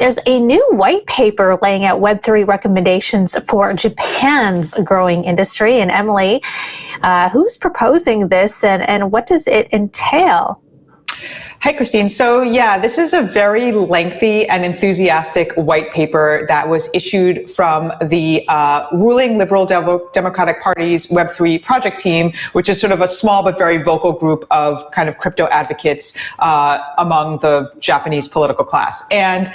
there's a new white paper laying out Web3 recommendations for Japan's growing industry. And Emily, who's proposing this and what does it entail? Hi, Christine. So yeah, this is a very lengthy and enthusiastic white paper that was issued from the ruling Liberal Democratic Party's Web3 project team, which is sort of a small but very vocal group of kind of crypto advocates among the Japanese political class. And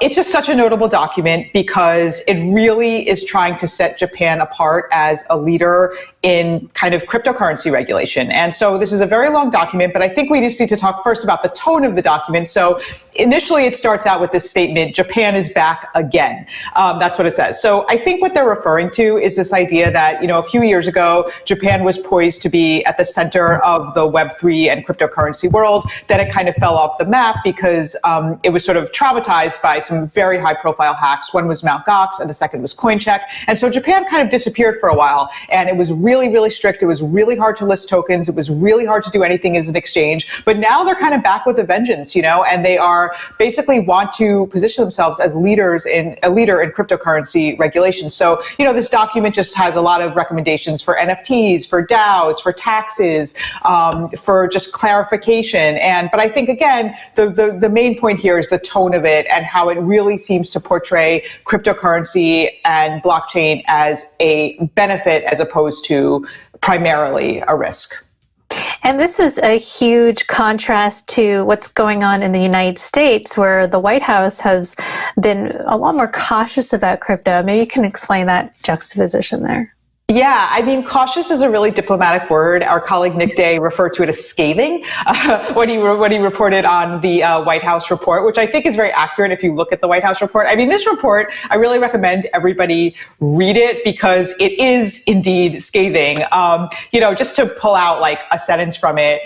it's just such a notable document because it really is trying to set Japan apart as a leader in kind of cryptocurrency regulation. And so this is a very long document, but I think we just need to talk first about the tone of the document. So initially it starts out with this statement, Japan is back again. That's what it says. So I think what they're referring to is this idea that, a few years ago, Japan was poised to be at the center of the Web3 and cryptocurrency world. Then it kind of fell off the map because it was sort of traumatized by some very high profile hacks. One was Mt. Gox and the second was CoinDesk. And so Japan kind of disappeared for a while, and it was really, really strict. It was really hard to list tokens. It was really hard to do anything as an exchange. But now they're kind of back with a vengeance, and they are basically want to position themselves as a leader in cryptocurrency regulation. So, this document just has a lot of recommendations for NFTs, for DAOs, for taxes, for just clarification. But I think, again, the main point here is the tone of it and how it really seems to portray cryptocurrency and blockchain as a benefit as opposed to primarily a risk. And this is a huge contrast to what's going on in the United States, where the White House has been a lot more cautious about crypto. Maybe you can explain that juxtaposition there. Yeah, I mean, cautious is a really diplomatic word. Our colleague Nick Day referred to it as scathing when he reported on the White House report, which I think is very accurate if you look at the White House report. I mean, this report, I really recommend everybody read it because it is indeed scathing. Just to pull out like a sentence from it,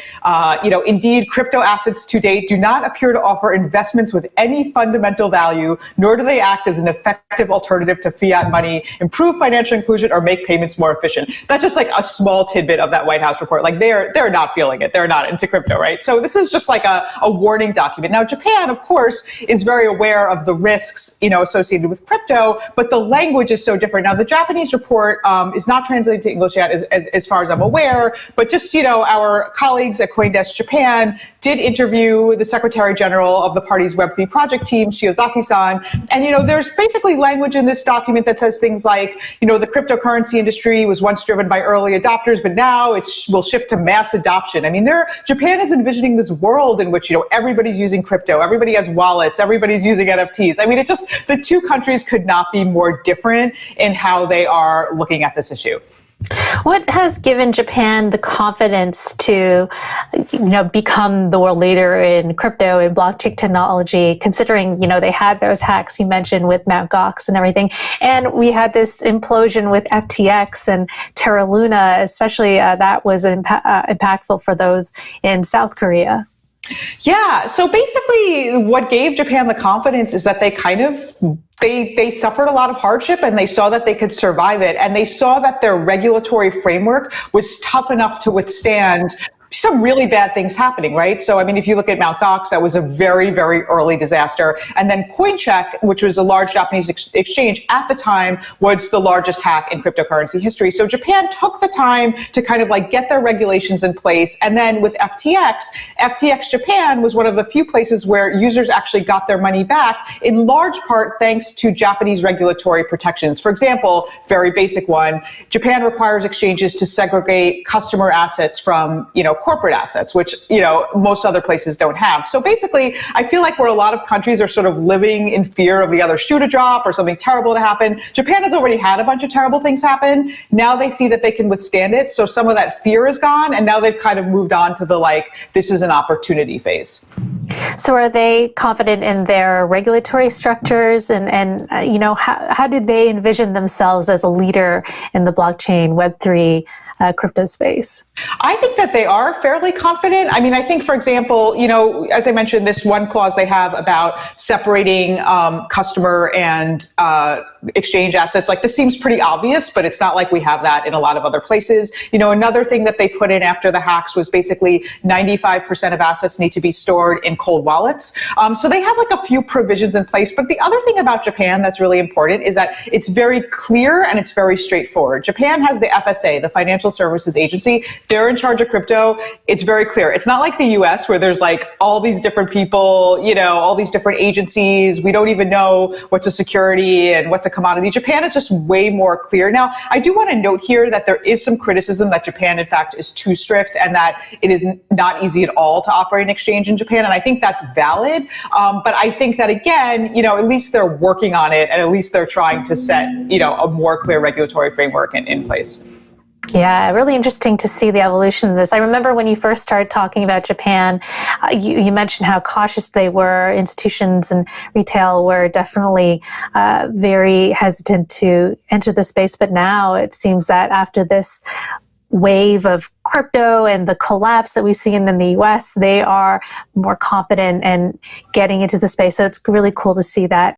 indeed, crypto assets to date do not appear to offer investments with any fundamental value, nor do they act as an effective alternative to fiat money, improve financial inclusion, or make payments more efficient. That's just like a small tidbit of that White House report. Like they're not feeling it. They're not into crypto, right? So this is just like a warning document. Now, Japan, of course, is very aware of the risks, associated with crypto, but the language is so different. Now, the Japanese report is not translated to English yet, as far as I'm aware, but just, our colleagues at CoinDesk Japan did interview the Secretary General of the party's Web3 project team, Shiozaki-san. And, there's basically language in this document that says things like, the cryptocurrency industry was once driven by early adopters, but now it will shift to mass adoption. I mean, Japan is envisioning this world in which, everybody's using crypto, everybody has wallets, everybody's using NFTs. I mean, it's just the two countries could not be more different in how they are looking at this issue. What has given Japan the confidence to, become the world leader in crypto and blockchain technology, considering, they had those hacks you mentioned with Mt. Gox and everything, and we had this implosion with FTX and Terra Luna, especially that was impactful for those in South Korea. Yeah. So basically what gave Japan the confidence is that they suffered a lot of hardship and they saw that they could survive it. And they saw that their regulatory framework was tough enough to withstand some really bad things happening, right? So, I mean, if you look at Mt. Gox, that was a very, very early disaster. And then CoinDesk, which was a large Japanese exchange at the time, was the largest hack in cryptocurrency history. So Japan took the time to kind of like get their regulations in place. And then with FTX Japan was one of the few places where users actually got their money back, in large part thanks to Japanese regulatory protections. For example, very basic one, Japan requires exchanges to segregate customer assets from, corporate assets, which, most other places don't have. So basically, I feel like where a lot of countries are sort of living in fear of the other shoe to drop or something terrible to happen, Japan has already had a bunch of terrible things happen. Now they see that they can withstand it. So some of that fear is gone. And now they've kind of moved on to the, this is an opportunity phase. So are they confident in their regulatory structures and how do they envision themselves as a leader in the blockchain Web3 crypto space? I think that they are fairly confident. I mean, I think, for example, as I mentioned, this one clause they have about separating customer and exchange assets, like this seems pretty obvious, but it's not like we have that in a lot of other places. Another thing that they put in after the hacks was basically 95% of assets need to be stored in cold wallets. So they have like a few provisions in place. But the other thing about Japan that's really important is that it's very clear and it's very straightforward. Japan has the FSA, the Financial Services Agency. They're in charge of crypto. It's very clear. It's not like the US where there's like all these different people, all these different agencies. We don't even know what's a security and what's a commodity. Japan is just way more clear. Now, I do want to note here that there is some criticism that Japan, in fact, is too strict and that it is not easy at all to operate an exchange in Japan. And I think that's valid. But I think that, again, at least they're working on it and at least they're trying to set, a more clear regulatory framework in place. Yeah, really interesting to see the evolution of this. I remember when you first started talking about Japan, you mentioned how cautious they were. Institutions and retail were definitely very hesitant to enter the space. But now it seems that after this wave of crypto and the collapse that we've seen in the US, they are more confident in getting into the space. So it's really cool to see that